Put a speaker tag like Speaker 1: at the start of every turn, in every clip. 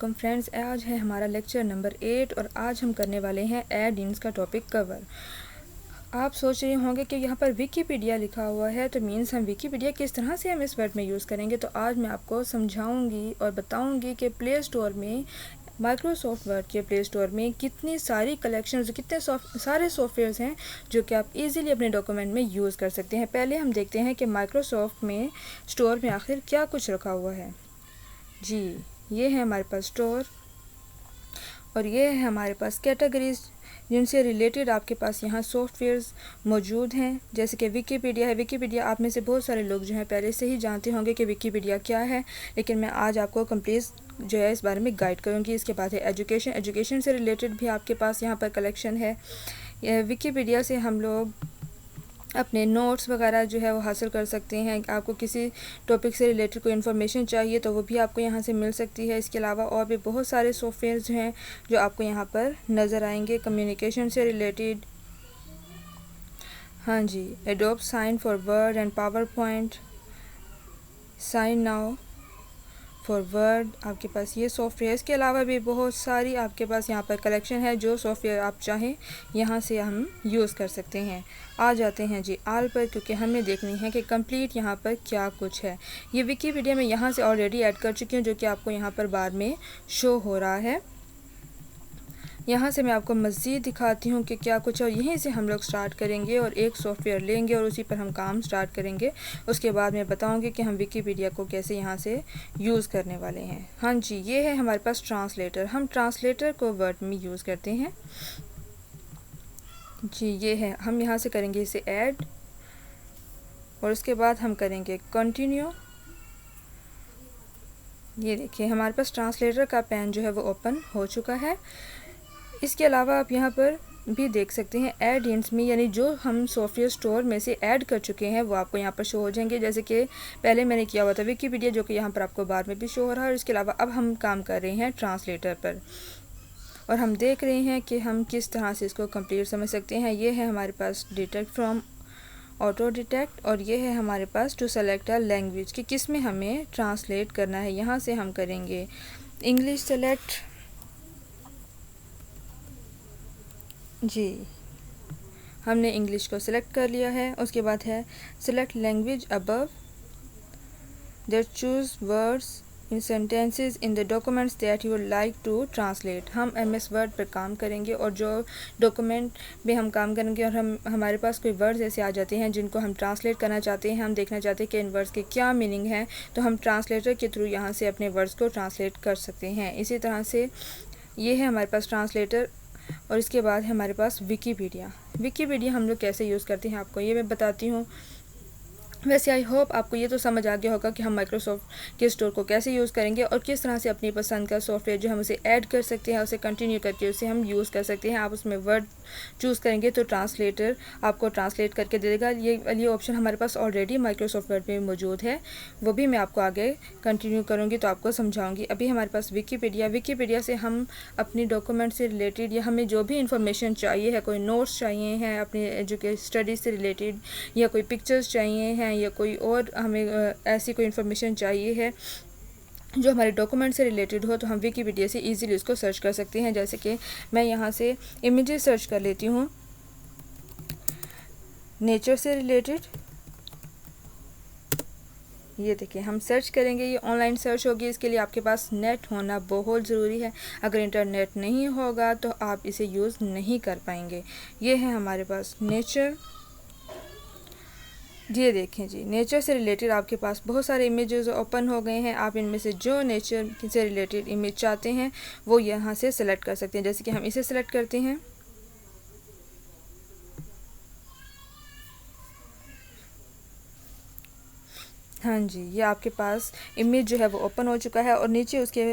Speaker 1: Friends, आज है हमारा लेक्चर नंबर 8 और आज हम करने वाले हैं एड-इन्स का टॉपिक कवर। आप सोच रहे होंगे कि यहाँ पर विकीपीडिया लिखा हुआ है तो मीन्स हम विकीपीडिया किस तरह से हम इस वर्ड में यूज़ करेंगे। तो आज मैं आपको समझाऊंगी और बताऊंगी कि प्ले स्टोर में माइक्रोसॉफ्ट वर्ड के प्ले स्टोर में कितनी सारी कलेक्शंस, कितने सारे सॉफ्टवेयर्स हैं जो कि आप इजीली अपने डॉक्यूमेंट में यूज़ कर सकते हैं। पहले हम देखते हैं कि माइक्रोसॉफ्ट में स्टोर में आखिर क्या कुछ रखा हुआ है। जी, ये है हमारे पास स्टोर और ये है हमारे पास कैटेगरीज जिनसे रिलेटेड आपके पास यहाँ सॉफ्टवेयर्स मौजूद हैं। जैसे कि विकीपीडिया है। विकीपीडिया आप में से बहुत सारे लोग जो हैं पहले से ही जानते होंगे कि विकीपीडिया क्या है, लेकिन मैं आज आपको कंप्लीट जो है इस बारे में गाइड करूँगी। इसके बाद है एजुकेशन से रिलेटेड भी आपके पास यहाँ पर कलेक्शन है। विकीपीडिया से हम लोग अपने नोट्स वगैरह जो है वो हासिल कर सकते हैं। आपको किसी टॉपिक से रिलेटेड कोई इन्फॉर्मेशन चाहिए तो वो भी आपको यहाँ से मिल सकती है। इसके अलावा और भी बहुत सारे सॉफ्टवेयर जो हैं जो आपको यहाँ पर नज़र आएंगे कम्युनिकेशन से रिलेटेड। हाँ जी, Adobe sign for Word and PowerPoint, sign now for Word, आपके पास ये सॉफ्टवेयर। इसके अलावा भी बहुत सारी आपके पास यहाँ पर कलेक्शन है। जो सॉफ्टवेयर आप चाहें यहाँ से हम यूज़ कर सकते हैं। आ जाते हैं जी आल पर, क्योंकि हमें देखनी है कि कंप्लीट यहाँ पर क्या कुछ है। ये विकीपीडिया में यहाँ से ऑलरेडी ऐड कर चुकी हूँ जो कि आपको यहाँ पर बाद में शो हो रहा है। यहाँ से मैं आपको मज़ीद दिखाती हूँ कि क्या कुछ, और यहीं से हम लोग स्टार्ट करेंगे और एक सॉफ्टवेयर लेंगे और उसी पर हम काम स्टार्ट करेंगे। उसके बाद मैं बताऊँगी कि हम विकीपीडिया को कैसे यहाँ से यूज़ करने वाले हैं। हाँ जी, ये है हमारे पास ट्रांसलेटर। हम ट्रांसलेटर को वर्ड में यूज़ करते हैं। जी, ये है, हम यहाँ से करेंगे इसे ऐड और उसके बाद हम करेंगे कंटिन्यू। ये देखिए हमारे पास ट्रांसलेटर का पैन जो है वो ओपन हो चुका है। इसके अलावा आप यहाँ पर भी देख सकते हैं ऐड इन्स में, यानी जो हम सॉफ्टवेयर स्टोर में से ऐड कर चुके हैं वो आपको यहाँ पर शो हो जाएंगे। जैसे कि पहले मैंने किया हुआ था विकीपीडिया, जो कि यहाँ पर आपको बाद में भी शो हो रहा है। और इसके अलावा अब हम काम कर रहे हैं ट्रांसलेटर पर और हम देख रहे हैं कि हम किस तरह से इसको कंप्लीट समझ सकते हैं। ये है हमारे पास डिटेक्ट फ्रॉम ऑटो डिटेक्ट और ये है हमारे पास टू सेलेक्ट अ लैंग्वेज कि किस में हमें ट्रांसलेट करना है। यहाँ से हम करेंगे इंग्लिश सेलेक्ट। जी, हमने इंग्लिश को सिलेक्ट कर लिया है। उसके बाद है select language above that choose words in sentences in the documents that you like to translate. हम MS वर्ड पर काम करेंगे और जो डॉक्यूमेंट में हम काम करेंगे और हमारे पास कोई वर्ड्स ऐसे आ जाते हैं जिनको हम ट्रांसलेट करना चाहते हैं, हम देखना चाहते हैं कि इन वर्ड्स के क्या मीनिंग है, तो हम ट्रांसलेटर के थ्रू यहाँ से अपने वर्ड्स को ट्रांसलेट कर सकते हैं। इसी तरह से ये है हमारे पास ट्रांसलेटर और इसके बाद है हमारे पास विकीपीडिया। विकीपीडिया हम लोग कैसे यूज़ करते हैं आपको ये मैं बताती हूँ। वैसे आई होप आपको ये तो समझ आ गया होगा कि हम माइक्रोसॉफ्ट के स्टोर को कैसे यूज़ करेंगे और किस तरह से अपनी पसंद का सॉफ्टवेयर जो हम उसे ऐड कर सकते हैं, उसे कंटिन्यू करके उसे हम यूज़ कर सकते हैं। आप उसमें वर्ड चूज़ करेंगे तो ट्रांसलेटर आपको ट्रांसलेट करके दे देगा। ये ऑप्शन हमारे पास ऑलरेडी माइक्रोसॉफ्ट वर्ड में मौजूद है, वो भी मैं आपको आगे कंटिन्यू करूँगी तो आपको समझाऊँगी। अभी हमारे पास विकीपीडिया से हम अपनी डॉक्यूमेंट से रिलेटेड या हमें जो भी इंफॉर्मेशन चाहिए है, कोई नोट्स चाहिए हैं अपनी एजुकेशन स्टडीज़ से रिलेटेड, या कोई पिक्चर्स चाहिए हैं, या कोई और हमें ऐसी कोई इन्फॉर्मेशन चाहिए है जो हमारे डॉक्यूमेंट से रिलेटेड हो, तो हम विकीपीडिया से इजीली उसको सर्च कर सकते हैं। जैसे कि मैं यहाँ से इमेजेस सर्च कर लेती हूँ नेचर से रिलेटेड। ये देखिए हम सर्च करेंगे, ये ऑनलाइन सर्च होगी। इसके लिए आपके पास नेट होना बहुत ज़रूरी है। अगर इंटरनेट नहीं होगा तो आप इसे यूज़ नहीं कर पाएंगे। ये है हमारे पास नेचर। ये देखें जी, नेचर से रिलेटेड आपके पास बहुत सारे इमेजेस ओपन हो गए हैं। आप इनमें से जो नेचर से रिलेटेड इमेज चाहते हैं वो यहाँ से सिलेक्ट कर सकते हैं। जैसे कि हम इसे सिलेक्ट करते हैं। हाँ जी, ये आपके पास इमेज जो है वो ओपन हो चुका है और नीचे उसके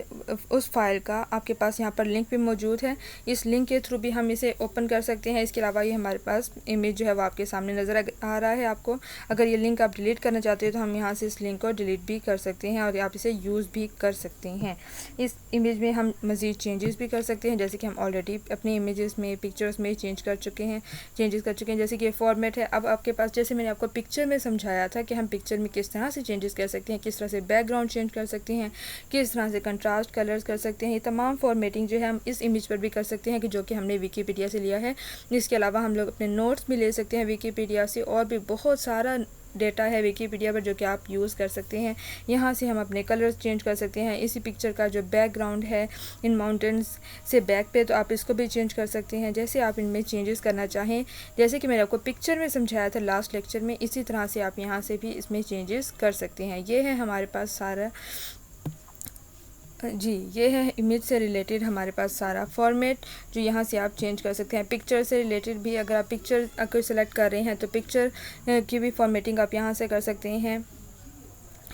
Speaker 1: उस फाइल का आपके पास यहाँ पर लिंक भी मौजूद है। इस लिंक के थ्रू भी हम इसे ओपन कर सकते हैं। इसके अलावा ये हमारे पास इमेज जो है वो आपके सामने नज़र आ रहा है आपको। अगर ये लिंक आप डिलीट करना चाहते हो तो हम यहाँ से इस लिंक को डिलीट भी कर सकते हैं और आप इसे यूज़ भी कर सकते हैं। इस इमेज में हम मज़ीद चेंजेस भी कर सकते हैं, जैसे कि हम ऑलरेडी अपने इमेजेस में पिक्चर्स में चेंजेस कर चुके हैं। जैसे कि फॉर्मेट है। अब आपके पास, जैसे मैंने आपको पिक्चर में समझाया था कि हम पिक्चर में किस तरह से चेंजेस कर सकते हैं, किस तरह से बैकग्राउंड चेंज कर सकते हैं, किस तरह से कंट्रास्ट कलर्स कर सकते हैं। ये तमाम फॉर्मेटिंग जो है हम इस इमेज पर भी कर सकते हैं कि जो कि हमने विकीपीडिया से लिया है। इसके अलावा हम लोग अपने नोट्स भी ले सकते हैं विकीपीडिया से, और भी बहुत सारा डेटा है विकीपीडिया पर जो कि आप यूज़ कर सकते हैं। यहाँ से हम अपने कलर्स चेंज कर सकते हैं। इसी पिक्चर का जो बैकग्राउंड है इन माउंटेन्स से बैक पे, तो आप इसको भी चेंज कर सकते हैं जैसे आप इनमें चेंजेस करना चाहें। जैसे कि मैंने आपको पिक्चर में समझाया था लास्ट लेक्चर में, इसी तरह से आप यहाँ से भी इसमें चेंजेस कर सकते हैं। ये है हमारे पास सारा जी, ये है इमेज से रिलेटेड हमारे पास सारा फॉर्मेट जो यहाँ से आप चेंज कर सकते हैं। पिक्चर से रिलेटेड भी अगर आप पिक्चर अगर सेलेक्ट कर रहे हैं तो पिक्चर की भी फॉर्मेटिंग आप यहाँ से कर सकते हैं।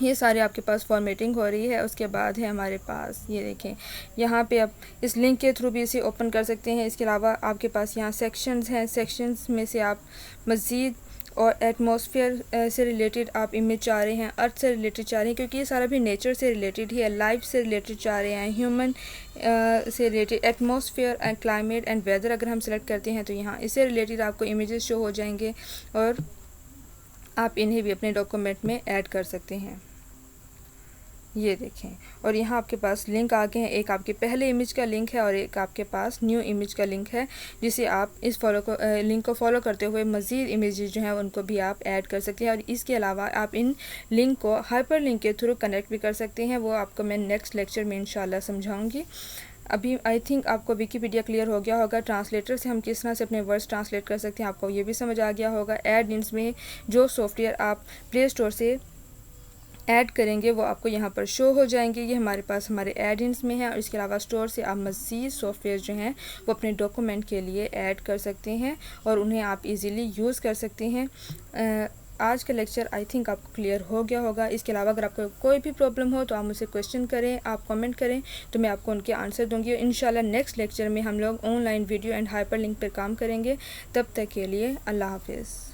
Speaker 1: ये सारे आपके पास फॉर्मेटिंग हो रही है। उसके बाद है हमारे पास ये देखें, यहाँ पे आप इस लिंक के थ्रू भी इसे ओपन कर सकते हैं। इसके अलावा आपके पास यहाँ सेक्शंस हैं, सेक्शंस में से आप मज़ीद और एटमॉस्फेयर से रिलेटेड आप इमेज चाह रहे हैं, अर्थ से रिलेटेड चाह रहे हैं, क्योंकि ये सारा भी नेचर से रिलेटेड ही है। लाइफ से रिलेटेड चाह रहे हैं, ह्यूमन से related, atmosphere and climate and weather अगर हम सेलेक्ट करते हैं तो यहाँ इससे रिलेटेड आपको इमेजेस शो हो जाएंगे और आप इन्हें भी अपने डॉक्यूमेंट में ऐड कर सकते हैं। ये देखें, और यहाँ आपके पास लिंक आ गए हैं। एक आपके पहले इमेज का लिंक है और एक आपके पास न्यू इमेज का लिंक है, जिसे आप इस लिंक को फॉलो करते हुए मज़ीद इमेजेस जो हैं उनको भी आप ऐड कर सकते हैं। और इसके अलावा आप इन लिंक को हाइपर लिंक के थ्रू कनेक्ट भी कर सकते हैं। वो आपको मैं नेक्स्ट लेक्चर में इंशाल्लाह समझाऊंगी। अभी आई थिंक आपको विकीपीडिया क्लियर हो गया होगा। ट्रांसलेटर से हम किस तरह से अपने वर्ड्स ट्रांसलेट कर सकते हैं, आपको ये भी समझ आ गया होगा। ऐड इन्स में जो सॉफ्टवेयर आप प्ले स्टोर से ऐड करेंगे वो आपको यहाँ पर शो हो जाएंगे। ये हमारे पास हमारे ऐड इन्स में है। और इसके अलावा स्टोर से आप मज़ीद सॉफ्टवेयर जो हैं वो अपने डॉक्यूमेंट के लिए ऐड कर सकते हैं और उन्हें आप इजीली यूज़ कर सकते हैं। आज का लेक्चर आई थिंक आपको क्लियर हो गया होगा। इसके अलावा अगर आपको कोई भी प्रॉब्लम हो तो आप मुझसे क्वेश्चन करें, आप कमेंट करें, तो मैं आपको उनके आंसर दूंगी। इंशाल्लाह नेक्स्ट लेक्चर में हम लोग online video and hyper link पर काम करेंगे। तब तक के लिए अल्लाह हाफिज़।